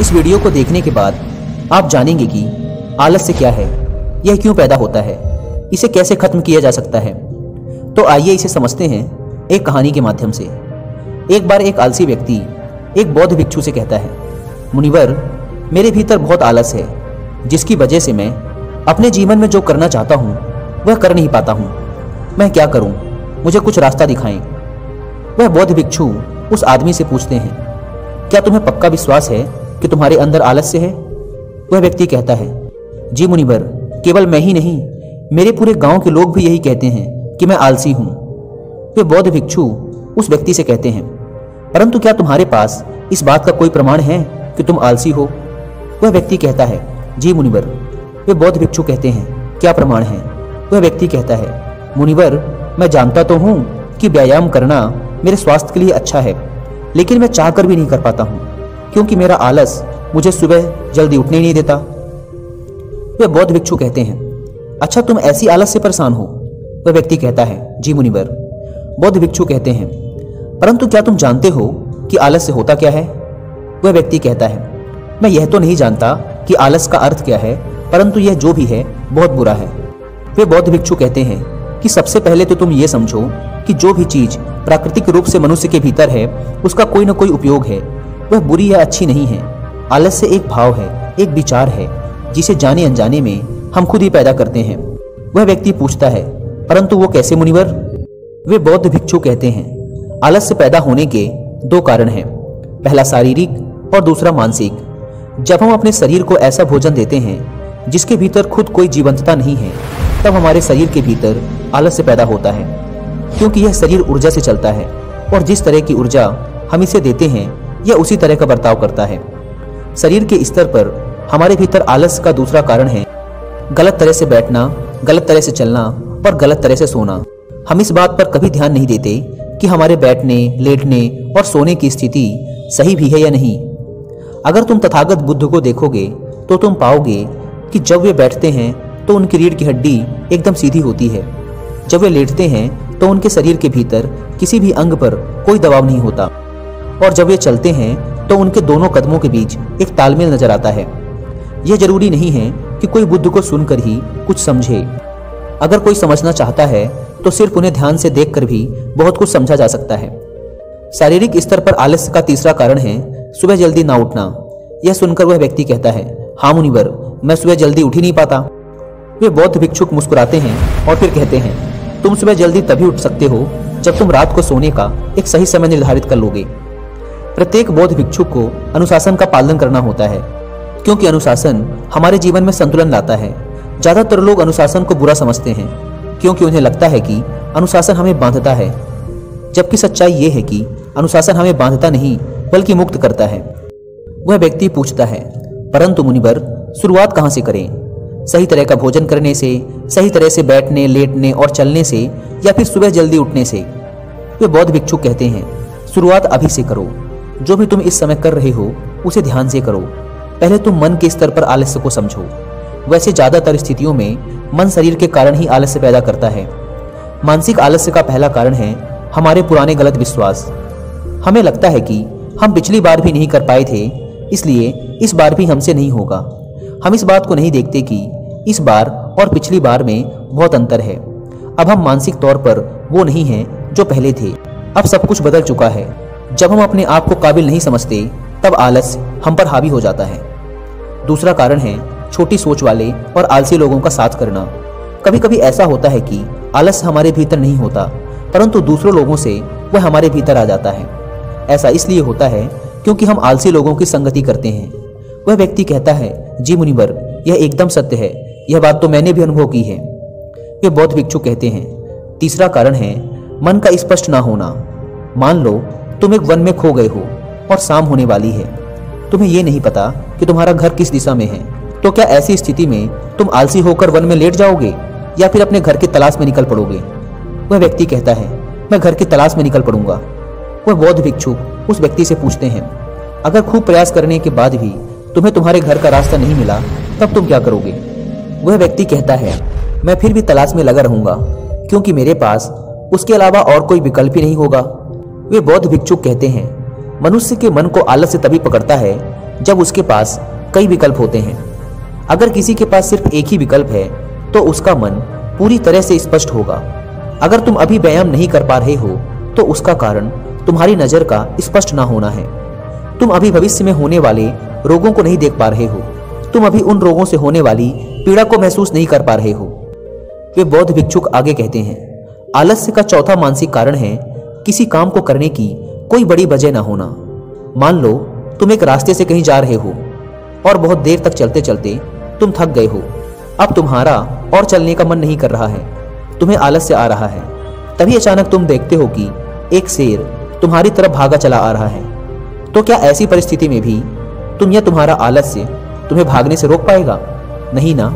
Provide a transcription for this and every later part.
इस वीडियो को देखने के बाद आप जानेंगे कि आलस्य क्या है, यह क्यों पैदा होता है, इसे कैसे खत्म किया जा सकता है। तो आइए इसे समझते हैं एक कहानी के माध्यम से। एक बार एक आलसी व्यक्ति एक बौद्ध भिक्षु से कहता है, मुनिवर, मेरे भीतर बहुत आलस है, जिसकी वजह से मैं अपने जीवन में जो करना चाहता हूँ वह कर नहीं पाता हूँ। मैं क्या करूँ, मुझे कुछ रास्ता दिखाएं। वह बौद्ध भिक्षु उस आदमी से पूछते हैं, क्या तुम्हें पक्का विश्वास है कि तुम्हारे अंदर आलस्य है? वह व्यक्ति कहता है, जी मुनिवर, केवल मैं ही नहीं, मेरे पूरे गांव के लोग भी यही कहते हैं कि मैं आलसी हूँ। वे बौद्ध भिक्षु उस व्यक्ति से कहते हैं, परंतु क्या तुम्हारे पास इस बात का कोई प्रमाण है कि तुम आलसी हो? वह व्यक्ति कहता है, जी मुनिवर। वे बौद्ध भिक्षु कहते हैं, क्या प्रमाण है? वह व्यक्ति कहता है, मुनिवर, मैं जानता तो हूँ कि व्यायाम करना मेरे स्वास्थ्य के लिए अच्छा है, लेकिन मैं चाहकर भी नहीं कर पाता हूँ, क्योंकि मेरा आलस मुझे सुबह जल्दी उठने नहीं देता। वे बौद्ध भिक्षु कहते हैं, अच्छा, तुम ऐसी आलस से परेशान हो? वह व्यक्ति कहता है, जी मुनिवर। बौद्ध भिक्षु कहते हैं, परंतु क्या तुम जानते हो कि आलस्य होता क्या है? वह व्यक्ति कहता है, मैं यह तो नहीं जानता कि आलस का अर्थ क्या है, परंतु यह जो भी है बहुत बुरा है। वे बौद्ध भिक्षु कहते हैं कि सबसे पहले तो तुम ये समझो कि जो भी चीज प्राकृतिक रूप से मनुष्य के भीतर है उसका कोई न कोई उपयोग है, वह बुरी या अच्छी नहीं है। आलस्य एक भाव है, एक विचार है, जिसे जाने अनजाने में हम खुद ही पैदा करते हैं। वह व्यक्ति पूछता है, परंतु वो कैसे मुनिवर? वे बौद्ध भिक्षु कहते हैं, आलस्य पैदा होने के दो कारण हैं, पहला शारीरिक और दूसरा मानसिक। जब हम अपने शरीर को ऐसा भोजन देते हैं जिसके भीतर खुद कोई जीवंतता नहीं है, तब हमारे शरीर के भीतर आलस्य पैदा होता है, क्योंकि यह शरीर ऊर्जा से चलता है और जिस तरह की ऊर्जा हम इसे देते हैं यह उसी तरह का बर्ताव करता है। शरीर के स्तर पर हमारे भीतर आलस्य का दूसरा कारण है गलत तरह से बैठना, गलत तरह से चलना और गलत तरह से सोना। हम इस बात पर कभी ध्यान नहीं देते कि हमारे बैठने, लेटने और सोने की स्थिति सही भी है या नहीं। अगर तुम तथागत बुद्ध को देखोगे तो तुम पाओगे कि जब वे बैठते हैं तो उनकी रीढ़ की हड्डी एकदम सीधी होती है, जब वे लेटते हैं तो उनके शरीर के भीतर किसी भी अंग पर कोई दबाव नहीं होता, और जब वे चलते हैं तो उनके दोनों कदमों के बीच एक तालमेल नजर आता है। यह जरूरी नहीं है कि कोई बुद्ध को सुनकर ही कुछ समझे। अगर कोई समझना चाहता है तो सिर्फ उन्हें ध्यान से देखकर भी बहुत कुछ समझा जा सकता है। शारीरिक स्तर पर आलस्य का तीसरा कारण है सुबह जल्दी ना उठना। यह सुनकर वह व्यक्ति कहता है, हाँ मुनिवर, मैं सुबह जल्दी उठ ही नहीं पाता। वे बौद्ध भिक्षुक मुस्कुराते हैं और फिर कहते हैं, तुम सुबह जल्दी तभी उठ सकते हो जब तुम रात को सोने का एक सही समय निर्धारित कर लोगे। प्रत्येक बौद्ध भिक्षुक को अनुशासन का पालन करना होता है, क्योंकि अनुशासन हमारे जीवन में संतुलन लाता है। ज्यादातर लोग अनुशासन को बुरा समझते हैं, क्योंकि उन्हें लगता है कि अनुशासन हमें बांधता है, जबकि सच्चाई यह है कि अनुशासन हमें बांधता नहीं बल्कि मुक्त करता है। वह व्यक्ति पूछता है, परंतु मुनिवर, शुरुआत कहाँ से करें? सही तरह का भोजन करने से, सही तरह से बैठने, लेटने और चलने से, या फिर सुबह जल्दी उठने से? वे बौद्ध भिक्षु कहते हैं, शुरुआत अभी से करो। जो भी तुम इस समय कर रहे हो उसे ध्यान से करो। पहले तुम मन के स्तर पर आलस्य को समझो। वैसे ज्यादातर स्थितियों में मन शरीर के कारण ही आलस्य पैदा करता है। मानसिक आलस्य का पहला कारण है हमारे पुराने गलत विश्वास। हमें लगता है कि हम पिछली बार भी नहीं कर पाए थे, इसलिए इस बार भी हमसे नहीं होगा। हम इस बात को नहीं देखते कि इस बार और पिछली बार में बहुत अंतर है। अब हम मानसिक तौर पर वो नहीं हैं जो पहले थे। अब सब कुछ बदल चुका है। जब हम अपने आप को काबिल नहीं समझते तब आलस हम पर हावी हो जाता है। दूसरा कारण है छोटी सोच वाले और आलसी लोगों का साथ करना। कभी कभी ऐसा होता है कि आलस हमारे भीतर नहीं होता, परंतु दूसरों लोगों से वह हमारे भीतर आ जाता है। ऐसा इसलिए होता है क्योंकि हम आलसी लोगों की संगति करते हैं। वह व्यक्ति कहता है, जी मुनिवर, यह एकदम सत्य है, यह बात तो मैंने भी अनुभव की है। वे बौद्ध भिक्षु कहते हैं, तीसरा कारण है मन का स्पष्ट ना होना। मान लो तुम एक वन में खो गए हो और शाम होने वाली है। तुम्हें यह नहीं पता कि तुम्हारा घर किस दिशा में है, तो क्या ऐसी स्थिति में तुम आलसी होकर वन में लेट जाओगे या फिर अपने घर की तलाश में निकल पड़ोगे? वह व्यक्ति कहता है, मैं घर की तलाश में निकल पड़ूंगा। वह बौद्ध भिक्षुक उस व्यक्ति से पूछते हैं, अगर खूब प्रयास करने के बाद भी तुम्हें तुम्हारे घर का रास्ता नहीं मिला तब तुम क्या करोगे? वह व्यक्ति कहता है, मैं फिर भी तलाश में लगा रहूंगा, क्योंकि मेरे पास उसके अलावा और कोई विकल्प ही नहीं होगा। वे बौद्ध भिक्षुक कहते हैं, मनुष्य के मन को आलस्य तभी पकड़ता है जब उसके पास कई विकल्प होते हैं। अगर किसी के पास सिर्फ एक ही विकल्प है तो उसका मन पूरी तरह से स्पष्ट होगा। अगर तुम अभी व्यायाम नहीं कर पा रहे हो तो उसका कारण तुम्हारी नजर का स्पष्ट ना होना है। तुम अभी भविष्य में होने वाले रोगों को नहीं देख पा रहे हो। तुम अभी उन रोगों से होने वाली पीड़ा को महसूस नहीं कर पा रहे हो। वे बौद्ध भिक्षुक आगे कहते हैं, आलस्य का चौथा मानसिक कारण है किसी काम को करने की कोई बड़ी वजह ना होना। मान लो तुम एक रास्ते से कहीं जा रहे हो और बहुत देर तक चलते चलते तुम थक गए हो। अब तुम्हारा और चलने का मन नहीं कर रहा है, तुम्हें आलस्य आ रहा है। तभी अचानक तुम देखते हो कि एक शेर तुम्हारी तरफ भागा चला आ रहा है। तो क्या ऐसी परिस्थिति में भी तुम या तुम्हारा आलस्य तुम्हें भागने से रोक पाएगा? नहीं ना।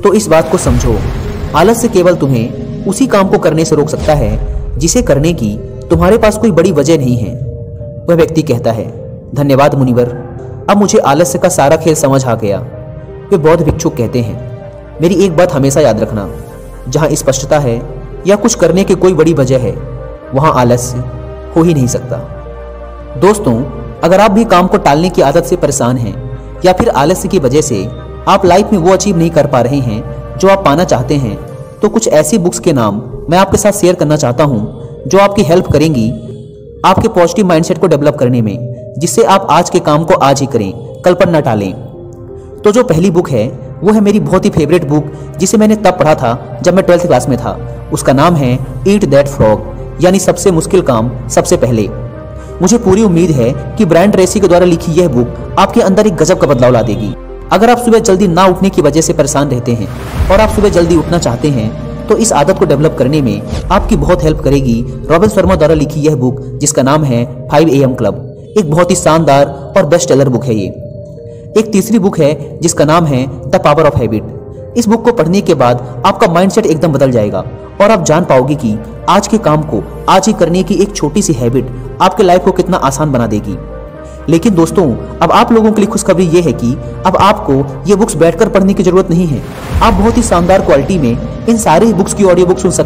तो इस बात को समझो, आलस्य केवल तुम्हें उसी काम को करने से रोक सकता है जिसे करने की तुम्हारे पास कोई बड़ी वजह नहीं है। वह व्यक्ति कहता है, धन्यवाद मुनिवर, अब मुझे आलस्य का सारा खेल समझ आ गया। वे बौद्ध भिक्षुक कहते हैं, मेरी एक बात हमेशा याद रखना, जहां स्पष्टता है या कुछ करने की कोई बड़ी वजह है वहां आलस्य हो ही नहीं सकता। दोस्तों, अगर आप भी काम को टालने की आदत से परेशान हैं या फिर आलस्य की वजह से आप लाइफ में वो अचीव नहीं कर पा रहे हैं जो आप पाना चाहते हैं, तो कुछ ऐसी बुक्स के नाम मैं आपके साथ शेयर करना चाहता हूं जो आपकी हेल्प करेंगी आपके पॉजिटिव माइंडसेट को डेवलप करने में, जिससे आप आज के काम को आज ही करें, कल पर न टालें। तो जो पहली बुक है वो है मेरी बहुत ही फेवरेट बुक, जिसे मैंने तब पढ़ा था जब मैं 12th क्लास में था। उसका नाम है ईट दैट फ्रॉग, यानी सबसे मुश्किल काम सबसे पहले। मुझे पूरी उम्मीद है कि ब्रायन ट्रेसी के द्वारा लिखी यह बुक आपके अंदर एक गजब का बदलाव ला देगी। अगर आप सुबह जल्दी ना उठने की वजह से परेशान रहते हैं और आप सुबह जल्दी उठना चाहते हैं तो इस आदत को डेवलप करने में आपकी बहुत हेल्प करेगी रॉबिन शर्मा द्वारा लिखी यह बुक, जिसका नाम है 5 AM क्लब। एक बहुत ही शानदार और बेस्ट सेलर बुक है ये। एक तीसरी बुक है जिसका नाम है द पावर ऑफ हैबिट। इस बुक को पढ़ने के बाद आपका माइंडसेट एकदम बदल जाएगा और आप जान पाओगे कि आज के काम को आज ही करने की एक छोटी सी हैबिट आपके लाइफ को कितना आसान बना देगी। लेकिन दोस्तों, अब आप लोगों के लिए खुशखबरी ये है कि अब आपको ये बुक्स बैठकर पढ़ने की जरूरत नहीं है। आप बहुत ही शानदार क्वालिटी में इन सारे बुक्स की ऑडियो बुक सुन सकते हैं।